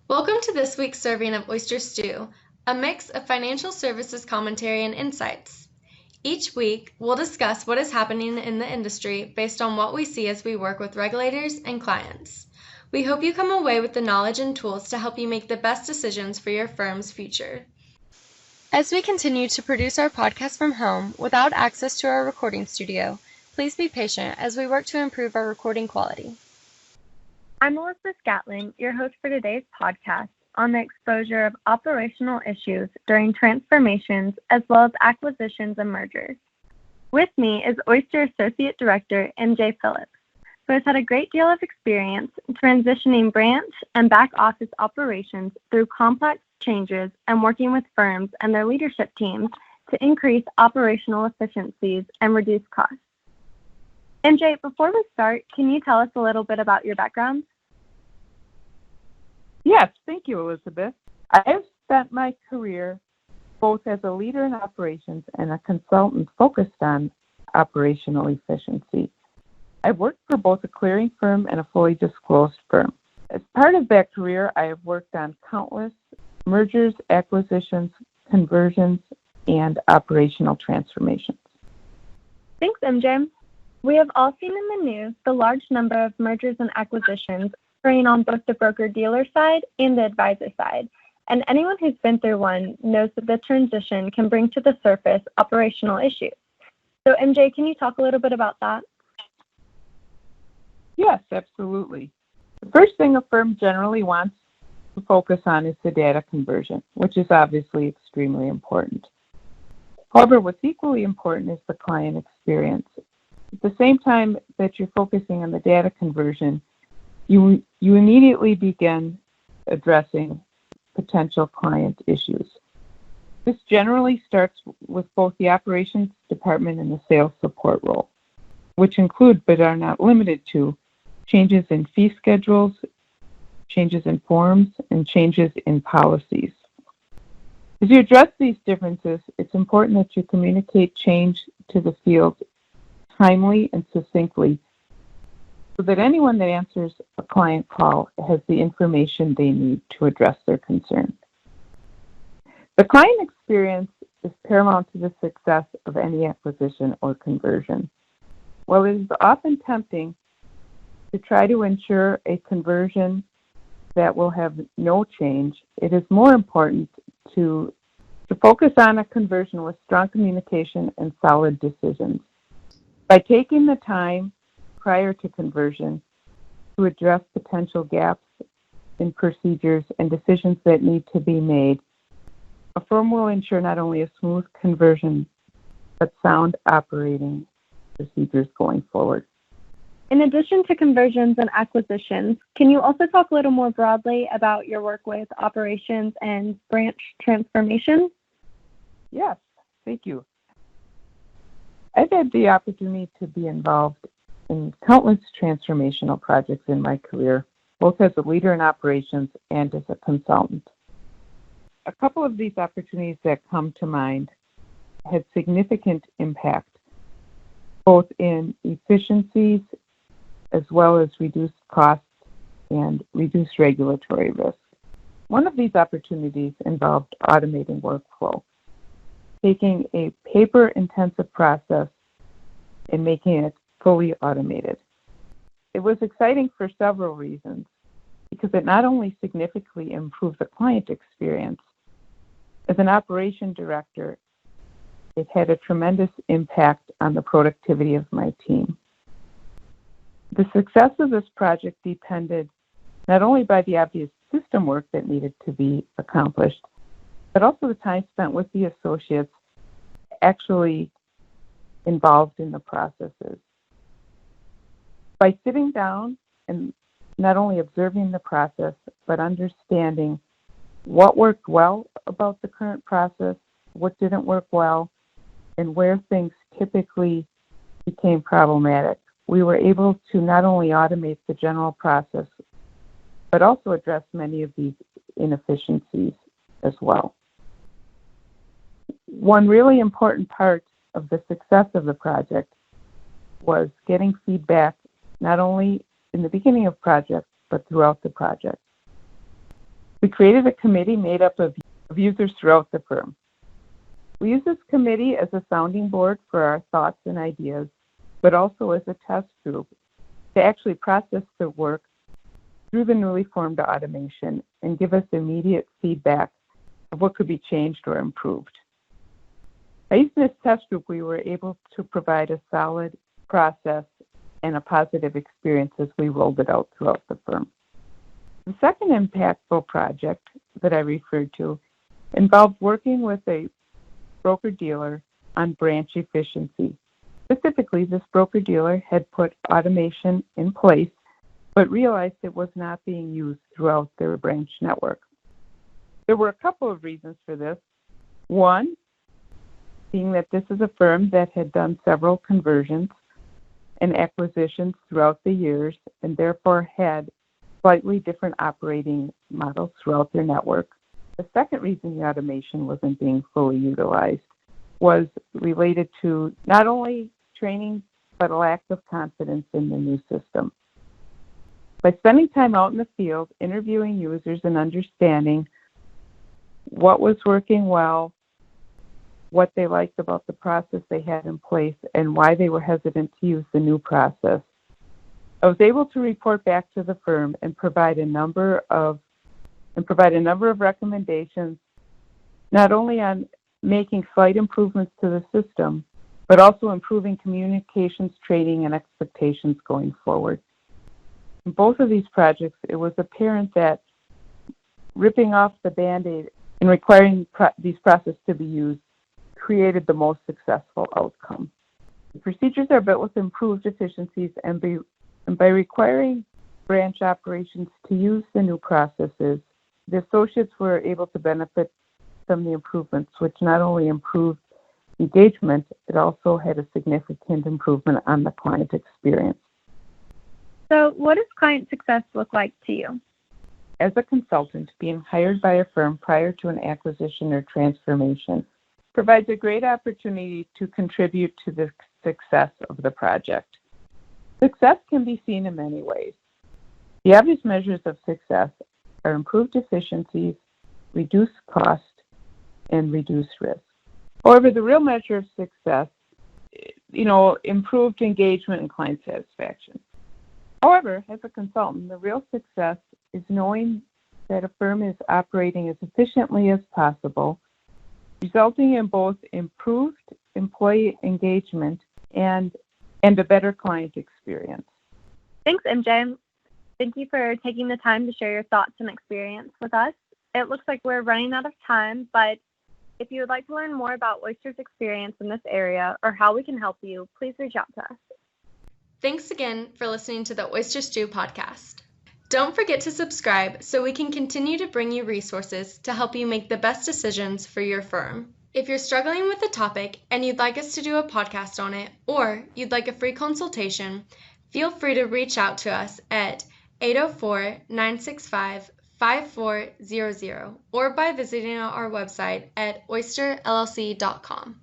Welcome to this week's serving of Oyster Stew, a mix of financial services commentary and insights. Each week, we'll discuss what is happening in the industry based on what we see as we work with regulators and clients. We hope you come away with the knowledge and tools to help you make the best decisions for your firm's future. As we continue to produce our podcast from home without access to our recording studio, please be patient as we work to improve our recording quality. I'm Melissa Scatling, your host for today's podcast on the exposure of operational issues during transformations as well as acquisitions and mergers. With me is Oyster Associate Director MJ Phillips, who has had a great deal of experience transitioning branch and back office operations through complex changes and working with firms and their leadership teams to increase operational efficiencies and reduce costs. MJ, before we start, can you tell us a little bit about your background? Yes, thank you, Elizabeth. I have spent my career both as a leader in operations and a consultant focused on operational efficiency. I've worked for both a clearing firm and a fully disclosed firm. As part of that career, I have worked on countless mergers, acquisitions, conversions, and operational transformations. Thanks, MJ. We have all seen in the news the large number of mergers and acquisitions occurring on both the broker-dealer side and the advisor side, and anyone who's been through one knows that the transition can bring to the surface operational issues. So MJ, can you talk a little bit about that? Yes, absolutely. The first thing a firm generally wants to focus on is the data conversion, which is obviously extremely important. However, what's equally important is the client experience. At the same time that you're focusing on the data conversion, you immediately begin addressing potential client issues. This generally starts with both the operations department and the sales support role, which include but are not limited to changes in fee schedules, changes in forms, and changes in policies. As you address these differences, it's important that you communicate change to the field timely and succinctly so that anyone that answers a client call has the information they need to address their concern. The client experience is paramount to the success of any acquisition or conversion. While it is often tempting to try to ensure a conversion that will have no change, it is more important to focus on a conversion with strong communication and solid decisions. By taking the time prior to conversion to address potential gaps in procedures and decisions that need to be made, a firm will ensure not only a smooth conversion, but sound operating procedures going forward. In addition to conversions and acquisitions, can you also talk a little more broadly about your work with operations and branch transformation? Yes, thank you. I've had the opportunity to be involved in countless transformational projects in my career, both as a leader in operations and as a consultant. A couple of these opportunities that come to mind had significant impact, both in efficiencies as well as reduced costs and reduced regulatory risk. One of these opportunities involved automating workflow, taking a paper-intensive process and making it fully automated. It was exciting for several reasons, because it not only significantly improved the client experience, as an operation director, it had a tremendous impact on the productivity of my team. The success of this project depended not only by the obvious system work that needed to be accomplished, but also the time spent with the associates actually involved in the processes. By sitting down and not only observing the process, but understanding what worked well about the current process, what didn't work well, and where things typically became problematic, we were able to not only automate the general process, but also address many of these inefficiencies as well. One really important part of the success of the project was getting feedback not only in the beginning of projects, but throughout the project. We created a committee made up of users throughout the firm. We use this committee as a sounding board for our thoughts and ideas, but also as a test group to actually process the work through the newly formed automation and give us immediate feedback of what could be changed or improved. By using this test group, we were able to provide a solid process and a positive experience as we rolled it out throughout the firm. The second impactful project that I referred to involved working with a broker-dealer on branch efficiency. Specifically, this broker-dealer had put automation in place, but realized it was not being used throughout their branch network. There were a couple of reasons for this. One, being that this is a firm that had done several conversions and acquisitions throughout the years and therefore had slightly different operating models throughout their network. The second reason the automation wasn't being fully utilized was related to not only training, but a lack of confidence in the new system. By spending time out in the field, interviewing users and understanding what was working well, what they liked about the process they had in place, and why they were hesitant to use the new process, I was able to report back to the firm and provide a number of recommendations, not only on making slight improvements to the system, but also improving communications, training, and expectations going forward. In both of these projects, it was apparent that ripping off the Band-Aid and requiring these processes to be used created the most successful outcome. The procedures are built with improved efficiencies, and by requiring branch operations to use the new processes, the associates were able to benefit from the improvements, which not only improved engagement, it also had a significant improvement on the client experience. So what does client success look like to you? As a consultant, being hired by a firm prior to an acquisition or transformation provides a great opportunity to contribute to the success of the project. Success can be seen in many ways. The obvious measures of success are improved efficiencies, reduced cost, and reduced risk. However, the real measure of success, improved engagement and client satisfaction. However, as a consultant, the real success is knowing that a firm is operating as efficiently as possible, resulting in both improved employee engagement and a better client experience. Thanks, MJ. Thank you for taking the time to share your thoughts and experience with us. It looks like we're running out of time, but if you would like to learn more about Oyster's experience in this area or how we can help you, please reach out to us. Thanks again for listening to the Oyster Stew podcast. Don't forget to subscribe so we can continue to bring you resources to help you make the best decisions for your firm. If you're struggling with a topic and you'd like us to do a podcast on it, or you'd like a free consultation, feel free to reach out to us at 804-965-5400 or by visiting our website at oysterllc.com.